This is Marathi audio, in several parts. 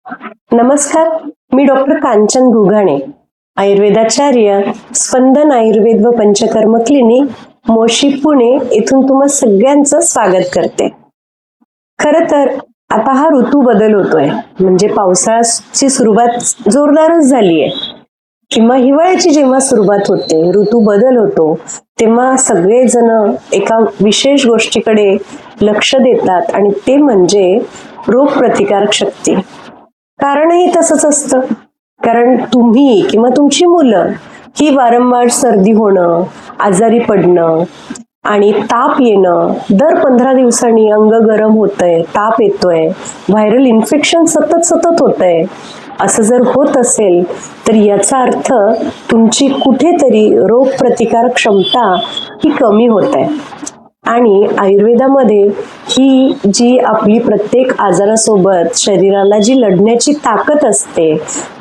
नमस्कार, मी डॉक्टर कांचन घुघाणे, आयुर्वेदाचार्य, स्पंदन आयुर्वेद व पंचकर्म क्लिनिक, मोशी, पुणे येथून तुम्हा सगळ्यांचं स्वागत करते. खरं तर आता हा ऋतू बदल होतोय, म्हणजे पावसाळ्याची सुरुवात जोरदारच झालीय किंवा हिवाळ्याची जेव्हा सुरुवात होते, ऋतू बदल होतो, तेव्हा सगळेजण एका विशेष गोष्टीकडे लक्ष देतात आणि ते म्हणजे रोगप्रतिकारक शक्ती. कारणही तसंच असतं, कारण तुम्ही किंवा तुमची मुलं ही वारंवार सर्दी होणं, आजारी पडणं आणि ताप येणं, दर 15 दिवसांनी अंग गरम होतंय, ताप येतोय, व्हायरल इन्फेक्शन सतत सतत होतंय, असं जर होत असेल तर याचा अर्थ तुमची कुठेतरी रोगप्रतिकारक क्षमता ही कमी होत आहे. आणि आयुर्वेदामध्ये ही जी आपली प्रत्येक आजारासोबत शरीराला जी लढण्याची ताकद असते,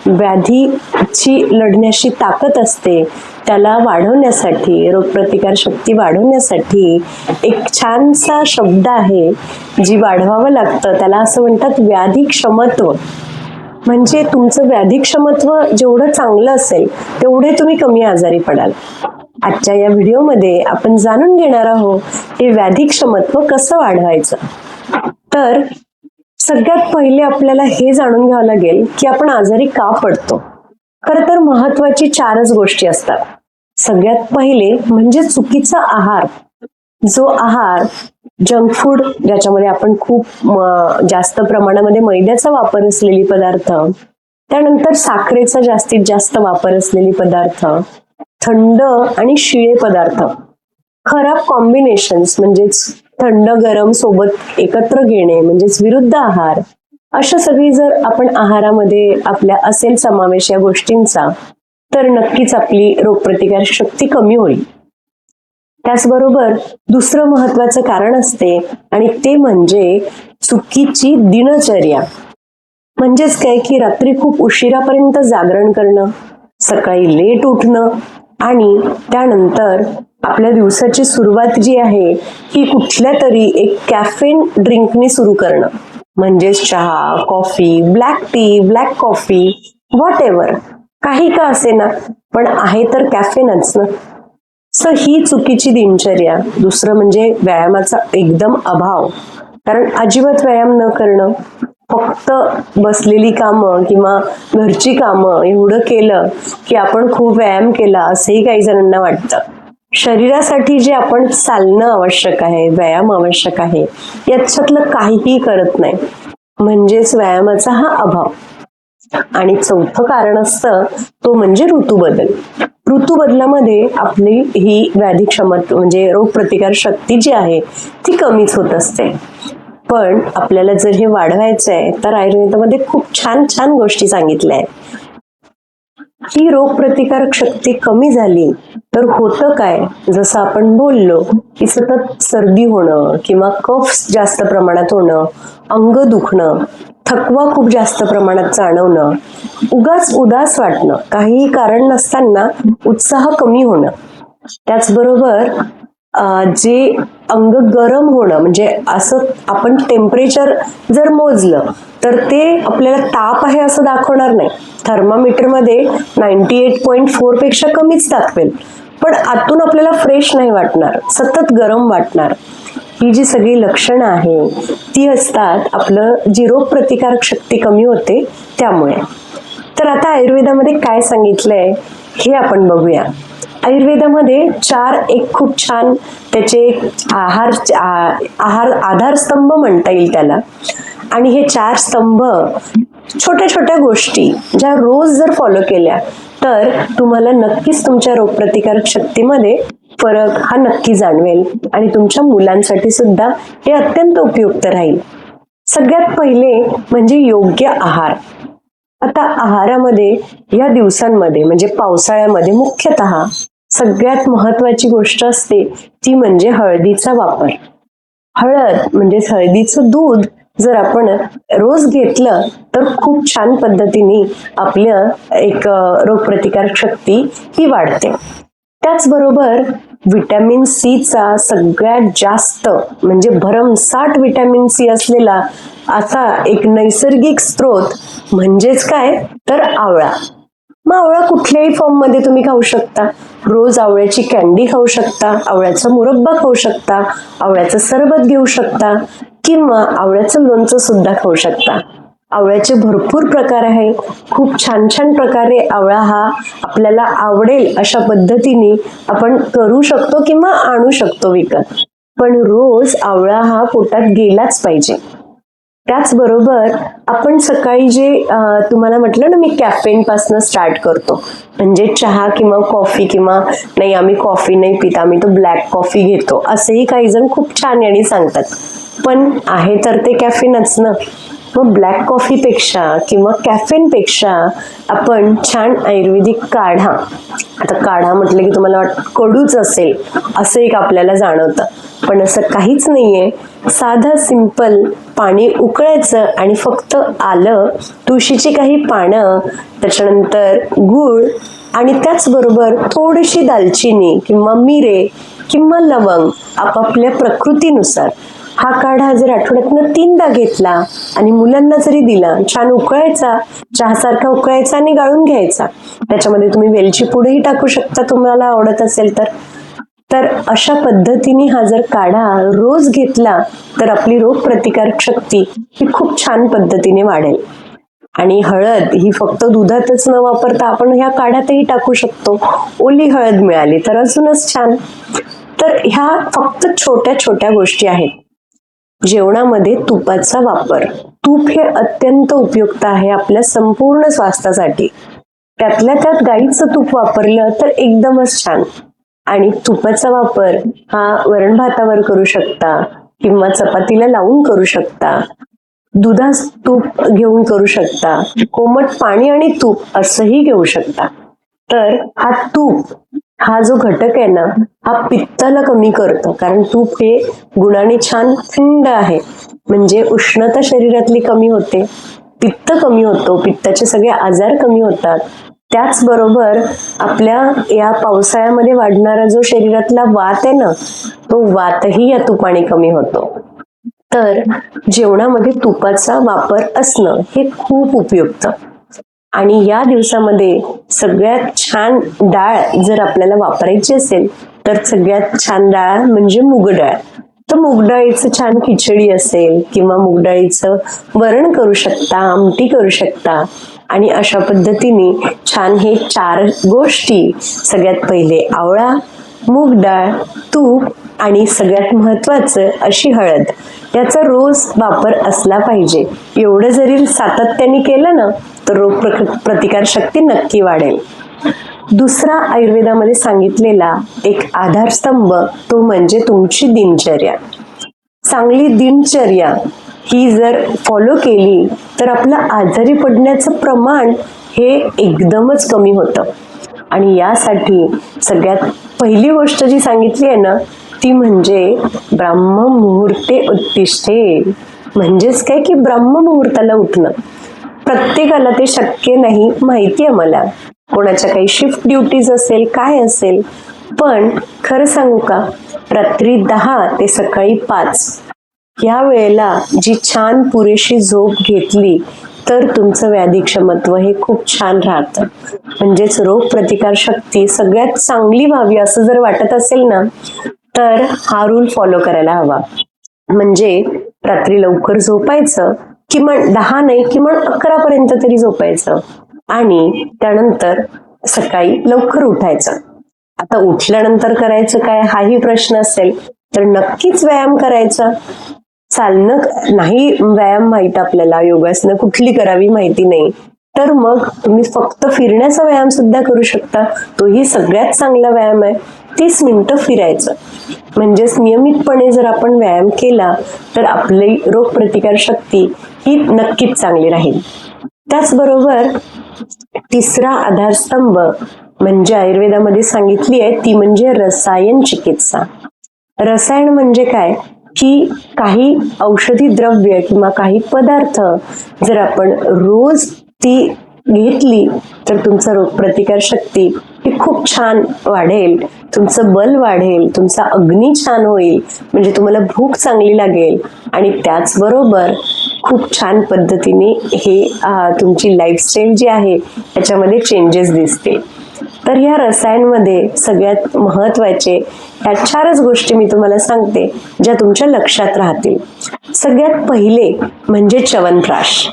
व्याधीची लढण्याची ताकद असते, त्याला वाढवण्यासाठी, रोगप्रतिकार शक्ती वाढवण्यासाठी एक छानसा शब्द आहे जी वाढवावं लागतं, त्याला असं म्हणतात व्याधी क्षमत्व. म्हणजे तुमचं व्याधी क्षमत्व जेवढं चांगलं असेल तेवढे तुम्ही कमी आजारी पडाल. आजच्या या व्हिडिओमध्ये आपण जाणून घेणार आहोत हे व्याधी क्षमत्व कसं वाढवायचं. तर सगळ्यात पहिले आपल्याला हे जाणून घ्यावं लागेल की आपण आजारी का पडतो. खरं तर महत्वाची 4च गोष्टी असतात. सगळ्यात पहिले म्हणजे चुकीचा आहार. जो आहार जंक फूड, ज्याच्यामध्ये आपण खूप जास्त प्रमाणामध्ये मैद्याचा वापर असलेली पदार्थ, त्यानंतर साखरेचा जास्तीत जास्त वापर असलेली पदार्थ, थंड आणि शिळे पदार्थ, खराब कॉम्बिनेशन्स म्हणजेच थंड गरम सोबत एकत्र घेणे म्हणजेच विरुद्ध आहार, अशा सगळी जर आपण आहारामध्ये आपल्या असेल समावेश या गोष्टींचा, तर नक्कीच आपली रोगप्रतिकार शक्ती कमी होईल. त्याचबरोबर दुसरं महत्वाचं कारण असते आणि ते म्हणजे चुकीची दिनचर्या. म्हणजेच काय की रात्री खूप उशिरापर्यंत जागरण करणं, सकाळी लेट उठणं आणि त्यानंतर आपल्या दिवसाची सुरुवात जी आहे ही कुठल्या तरी एक कॅफेन ड्रिंकनी सुरू करणं, म्हणजेच चहा, coffee, black tea, black coffee, what ever, काही का असेना, पण आहे तर कॅफेनच ना. ही चुकीची दिनचर्या. दुसरं म्हणजे व्यायामाचा एकदम अभाव, कारण अजिबात व्यायाम न करणं, फक्त बसलेली कामं किंवा घरची कामं एवढं केलं की आपण खूप व्यायाम केला असंही काही जणांना वाटतं. शरीरासाठी जे आपण चालणं आवश्यक आहे, व्यायाम आवश्यक आहे, याच्यातलं काहीही करत नाही, म्हणजेच व्यायामाचा हा अभाव. आणि चौथं कारण असतं तो म्हणजे ऋतूबदल. ऋतूबदलामध्ये आपली ही व्याधी क्षमता म्हणजे रोगप्रतिकार शक्ती जी आहे ती कमीच होत असते. पण आपल्याला जर हे वाढवायचं आहे तर आयुर्वेदामध्ये खूप छान छान गोष्टी सांगितल्या आहेत. ही रोगप्रतिकारक शक्ती कमी झाली तर होतं काय, जसं आपण बोललो की सतत सर्दी होणं किंवा कफ जास्त प्रमाणात होणं, अंग दुखणं, थकवा खूप जास्त प्रमाणात जाणवणं, उगाच उदास वाटणं, काहीही कारण नसताना उत्साह कमी होणं, त्याचबरोबर जे अंग गरम होणं, म्हणजे असं आपण टेम्परेचर जर मोजलं तर ते आपल्याला ताप आहे असं दाखवणार नाही. थर्मामीटरमध्ये 98.4 पेक्षा कमीच दाखवेल, पण आतून आपल्याला फ्रेश नाही वाटणार, सतत गरम वाटणार. ही जी सगळी लक्षणं आहे ती असतात आपलं जी रोगप्रतिकारक शक्ती कमी होते त्यामुळे. तर आता आयुर्वेदामध्ये काय सांगितलंय हे आपण बघूया. आयुर्वेदामध्ये 4 एक खूप छान त्याचे आधारस्तंभ म्हणता येईल त्याला. आणि हे 4 स्तंभ छोट्या छोट्या गोष्टी ज्या रोज जर फॉलो केल्या तर तुम्हाला नक्कीच तुमच्या रोगप्रतिकारक शक्तीमध्ये फरक हा नक्की जाणवेल आणि तुमच्या मुलांसाठी सुद्धा हे अत्यंत उपयुक्त राहील. सगळ्यात पहिले म्हणजे योग्य आहार. आता आहारामध्ये या दिवसांमध्ये म्हणजे पावसाळ्यामध्ये मुख्यतः सगळ्यात महत्वाची गोष्ट असते ती म्हणजे हळदीचा वापर. हळद म्हणजे हळदीचं दूध जर आपण रोज घेतलं तर खूप छान पद्धतीने आपलं एक रोगप्रतिकारक शक्ती ही वाढते. त्याचबरोबर विटॅमिन सीचा सगळ्यात जास्त म्हणजे भरमसाठ विटॅमिन सी असलेला असा एक नैसर्गिक स्रोत म्हणजेच काय तर आवळा. मग आवळा कुठल्याही फॉर्म मध्ये तुम्ही खाऊ शकता. रोज आवळ्याची कॅन्डी खाऊ शकता, आवळ्याचा मुरब्बा खाऊ शकता, आवळ्याचं सरबत घेऊ शकता किंवा आवळ्याचं लोणचं सुद्धा खाऊ शकता. आवळ्याचे भरपूर प्रकार आहे. खूप छान छान प्रकारे आवळा हा आपल्याला आवडेल अशा पद्धतीने आपण करू शकतो किंवा आणू शकतो विकत. पण रोज आवळा हा पोटात गेलाच पाहिजे. त्याचबरोबर आपण सकाळी जे तुम्हाला म्हटलं ना मी कॅफेन पासून स्टार्ट करतो, म्हणजे चहा किंवा कॉफी, किंवा नाही आम्ही कॉफी नाही पित, आम्ही तो ब्लॅक कॉफी घेतो, असेही काही जण खूप छान याने सांगतात. पण आहे तर ते कॅफेनच ना. मग ब्लॅक कॉफी पेक्षा किंवा कॅफेन पेक्षा आपण छान आयुर्वेदिक काढा, आता काढा म्हटलं की तुम्हाला कडूच असेल असं एक आपल्याला जाणवतं, पण असं काहीच नाहीये. साधं सिंपल पाणी उकळायचं आणि फक्त आलं, तुळशीची काही पानं, त्याच्यानंतर गूळ आणि त्याचबरोबर थोडीशी दालचिनी किंवा मिरे किंवा लवंग आपापल्या प्रकृतीनुसार हा काढा जर आठवड्यातनं 3दा घेतला आणि मुलांना जरी दिला, छान उकळायचा, चहासारखा उकळायचा आणि गाळून घ्यायचा. त्याच्यामध्ये तुम्ही वेलची पूडही टाकू शकता तुम्हाला आवडत असेल तर. तर अशा पद्धतीने हा जर काढा रोज घेतला तर आपली रोगप्रतिकारक शक्ती ही खूप छान पद्धतीने वाढेल. आणि हळद ही फक्त दुधातच न वापरता आपण ह्या काढ्यातही टाकू शकतो. ओली हळद मिळाली तर अजूनच छान. तर ह्या फक्त छोट्या छोट्या गोष्टी आहेत. जेवणामध्ये तुपाचा वापर, तूप हे अत्यंत उपयुक्त आहे आपल्या संपूर्ण स्वास्थ्यासाठी. त्यातल्या त्यात गाईचं तूप वापरलं तर एकदमच छान. आणि तुपाचा वापर हा वरण भातावर करू शकता किंवा चपातीला लावून करू शकता, दुधात तूप घेऊन करू शकता, कोमट पाणी आणि तूप असंही घेऊ शकता. तर हा तूप हा जो घटक आहे ना, हा पित्ताला कमी करतो, कारण तूप हे गुणाने छान थंड आहे, म्हणजे उष्णता शरीरातली कमी होते, पित्त कमी होतो, पित्ताचे सगळे आजार कमी होतात. त्याचबरोबर आपल्या या पावसाळ्यामध्ये वाढणारा जो शरीरातला वात आहे ना, तो वातही या तुपाने कमी होतो. तर जेवणामध्ये तुपाचा वापर असणं हे खूप उपयुक्त. आणि या दिवसामध्ये सगळ्यात छान डाळ जर आपल्याला वापरायची असेल तर सगळ्यात छान डाळ म्हणजे मूग डाळ. तर मूग डाळीचं छान खिचडी असेल किंवा मूग डाळीचं वरण करू शकता, आमटी करू शकता. आणि अशा पद्धतीने छान हे 4 गोष्टी, सगळ्यात पहिले आवळा, मूग डाळ, तूप आणि सगळ्यात महत्वाचं अशी हळद, याचा रोज वापर असला पाहिजे. एवढं जरी सातत्याने केलं ना तर रोग प्रतिकार शक्ती नक्की वाढेल. दुसरा आयुर्वेदामध्ये सांगितलेला एक आधारस्तंभ तो म्हणजे तुमची दिनचर्या. चांगली दिनचर्या ही जर फॉलो केली तर आपलं आजारी पडण्याचं प्रमाण हे एकदमच कमी होतं. आणि यासाठी सगळ्यात पहिली गोष्ट जी सांगितली आहे ना ती म्हणजे ब्राह्म मुहूर्ते उत्तिष्ठे. म्हणजेच काय की ब्राह्म मुहूर्ताला उठणं. प्रत्येकाला ते शक्य नाही माहिती आहे मला, कोणाच्या काही शिफ्ट ड्युटीज असेल काय असेल, पण खरं सांगू का, रात्री 10 ते सकाळी 5 या वेळेला जी छान पुरेशी झोप घेतली तर तुमचं व्याधी क्षमत्व हे खूप छान राहतं. म्हणजेच रोग प्रतिकार शक्ती सगळ्यात चांगली व्हावी असं जर वाटत असेल ना तर हा रूल फॉलो करायला हवा. म्हणजे रात्री लवकर झोपायचं, किमान 10 नाही किमान 11 पर्यंत तरी झोपायचं आणि त्यानंतर सकाळी लवकर उठायचं. आता उठल्यानंतर करायचं काय हाही प्रश्न असेल तर नक्कीच व्यायाम करायचा. चालणं नाही व्यायाम माहित आपल्याला, योगासनं कुठली करावी माहिती नाही, तर मग तुम्ही फक्त फिरण्याचा व्यायाम सुद्धा करू शकता. तोही सगळ्यात चांगला व्यायाम आहे. 30 मिनिटं फिरायचं. म्हणजेच नियमितपणे जर आपण व्यायाम केला तर आपली रोगप्रतिकार शक्ती ही नक्कीच चांगली राहील. त्याचबरोबर तिसरा आधारस्तंभ म्हणजे आयुर्वेदामध्ये सांगितली आहे ती म्हणजे रसायन चिकित्सा. रसायन म्हणजे काय की काही औषधी द्रव्य किंवा काही पदार्थ जर आपण रोज ती घेतली तर तुमचा रोगप्रतिकार शक्ती ही खूप छान वाढेल, तुमचं बल वाढेल, तुमचा अग्नी छान होईल, म्हणजे तुम्हाला भूक चांगली लागेल आणि त्याचबरोबर खूप छान पद्धतीने हे तुमची लाईफस्टाईल जी आहे त्याच्यामध्ये चेंजेस दिसतील. तर या रसायनमध्ये सगळ्यात महत्त्वाचे ह्या 4च गोष्टी मी तुम्हाला सांगते ज्या तुमच्या लक्षात राहतील. सगळ्यात पहिले म्हणजे च्यवनप्राश.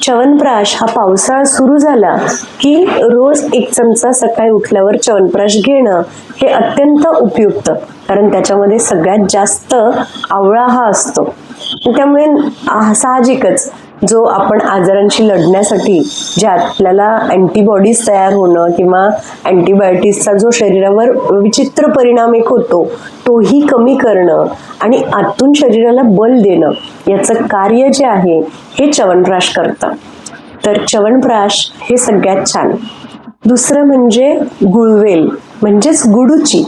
च्यवनप्राश हा पावसाळा सुरू झाला की रोज 1 चमचा सकाळी उठल्यावर च्यवनप्राश घेणं हे अत्यंत उपयुक्त, कारण त्याच्यामध्ये सगळ्यात जास्त आवळा हा असतो. त्यामुळे साहजिकच जो आपण आजारांशी लढण्यासाठी जे आपल्याला अँटीबॉडीज तयार होणं किंवा अँटीबायोटिक्सचा जो शरीरावर विचित्र परिणाम एक होतो तोही कमी करणं आणि आतून शरीराला बल देणं याचं कार्य जे आहे हे च्यवनप्राश करतं. तर च्यवनप्राश हे सगळ्यात छान. दुसरं म्हणजे गुळवेल म्हणजेच गुडूची.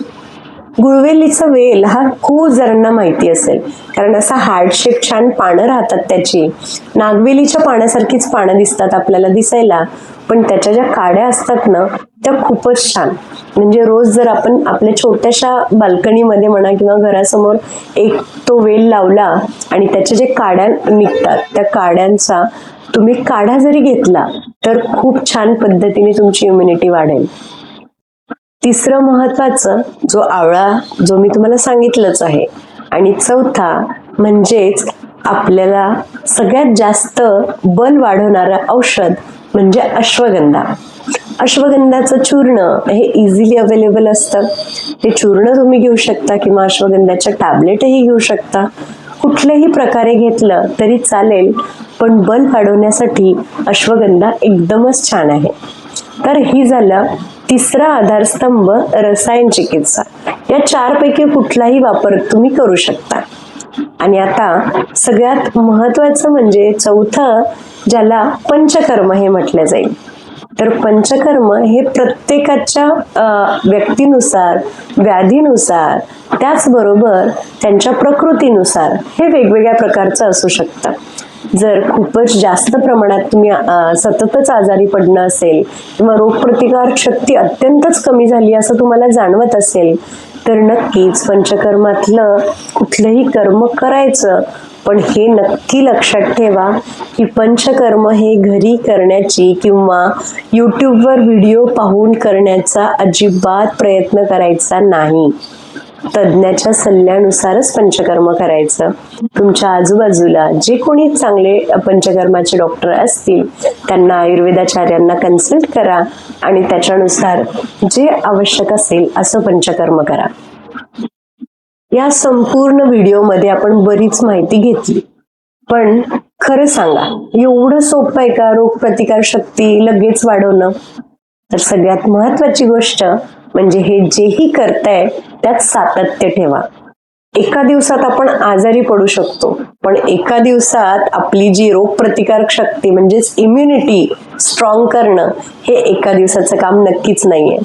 गुळवेलीचा वेल हा खूप जणांना माहिती असेल, कारण असा हार्ट शेप छान पानं राहतात त्याची. नागवेलीच्या पाण्यासारखीच पानं दिसतात आपल्याला दिसायला, पण त्याच्या ज्या काड्या असतात ना त्या खूपच छान. म्हणजे रोज जर आपण आपल्या छोट्याशा बाल्कनीमध्ये म्हणा किंवा घरासमोर एक तो वेल लावला आणि त्याच्या जे काड्या निघतात त्या काड्यांचा तुम्ही काढा जरी घेतला तर खूप छान पद्धतीने तुमची इम्युनिटी वाढेल. तिसरं महत्वाचं जो आवळा जो मी तुम्हाला सांगितलंच आहे. आणि चौथा म्हणजेच आपल्याला सगळ्यात जास्त बल वाढवणारं औषध म्हणजे अश्वगंधा. अश्वगंधाचं चूर्ण हे इझिली अवेलेबल असतं. ते चूर्ण तुम्ही घेऊ शकता किंवा अश्वगंधाच्या टॅबलेटही घेऊ शकता. कुठल्याही प्रकारे घेतलं तरी चालेल, पण बल वाढवण्यासाठी अश्वगंधा एकदमच छान आहे. तर ही झालं तिसरा आधारस्तंभ रसायन चिकित्सा. या 4 पैकी कुठलाही वापर तुम्ही करू शकता. आणि आता सगळ्यात महत्वाचं म्हणजे चौथं, ज्याला पंचकर्म हे म्हटलं जाईल. तर पंचकर्म हे प्रत्येकाच्या व्यक्तीनुसार, व्याधीनुसार, त्याचबरोबर त्यांच्या प्रकृतीनुसार हे वेगवेगळ्या प्रकारचं असू शकतं. जर खूपच जास्त प्रमाणात तुम्ही सततच आजारी पडणं असेल किंवा रोगप्रतिकारक शक्ती अत्यंतच कमी झाली असं तुम्हाला जाणवत असेल तर नक्कीच पंचकर्मातलं कुठलंही कर्म करायचं. पण हे नक्की लक्षात ठेवा की पंचकर्म हे घरी करण्याची किंवा यूट्यूबवर व्हिडिओ पाहून करण्याचा अजिबात प्रयत्न करायचा नाही. तज्ज्ञाच्या सल्ल्यानुसारच पंचकर्म करायचं. तुमच्या आजूबाजूला जे कोणी चांगले पंचकर्माचे डॉक्टर असतील त्यांना, आयुर्वेदाचार्यांना कन्सल्ट करा आणि त्याच्यानुसार जे आवश्यक असेल असं पंचकर्म करा. या संपूर्ण व्हिडिओमध्ये आपण बरीच माहिती घेतली, पण खरं सांगा एवढं सोपं आहे का रोगप्रतिकार शक्ती लगेच वाढवणं? तर सगळ्यात महत्वाची गोष्ट म्हणजे हे जेही करताय त्यात सातत्य ठेवा. एका दिवसात आपण आजारी पडू शकतो, पण एका दिवसात आपली जी रोगप्रतिकारक शक्ती म्हणजेच इम्युनिटी स्ट्रॉंग करणं हे एका दिवसाचं काम नक्कीच नाहीये.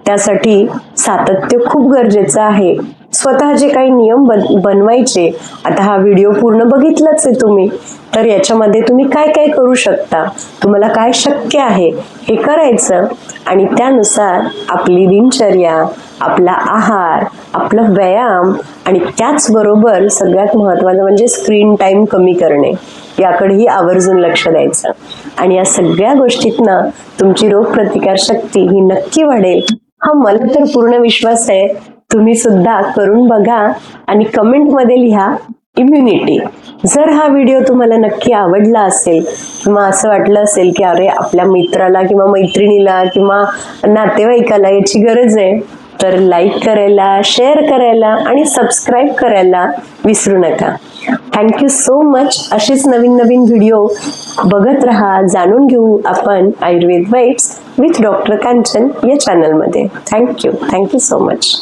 त्यासाठी सातत्य खूप गरजेचं आहे. स्वतः जे काही नियम बनवायचे, आता हा व्हिडिओ पूर्ण बघितलाच आहे तुम्ही, तर याच्यामध्ये तुम्ही काय काय करू शकता, तुम्हाला काय शक्य आहे हे करायचं आणि त्यानुसार आपली दिनचर्या, आपला आहार, आपला व्यायाम आणि त्याचबरोबर सगळ्यात महत्त्वाचं म्हणजे स्क्रीन टाइम कमी करणे, याकडेही आवर्जून लक्ष द्यायचं. आणि या सगळ्या गोष्टीतनं तुमची रोगप्रतिकार शक्ती ही नक्की वाढेल हा मला तर पूर्ण विश्वास आहे. तुम्ही सुद्धा करून बघा आणि कमेंटमध्ये लिहा इम्युनिटी. जर हा व्हिडिओ तुम्हाला नक्की आवडला असेल किंवा असं वाटलं असेल की अरे आपल्या मित्राला किंवा मैत्रिणीला किंवा नातेवाईकाला याची गरज आहे, तर लाईक करायला, शेअर करायला आणि सबस्क्राईब करायला विसरू नका. Thank you so much. अशीच नवीन नवीन व्हिडिओ बघत राहा. जाणून घेऊ आपण Ayurveda vibes with doctor Kanchan या चॅनलमध्ये. Thank you so much.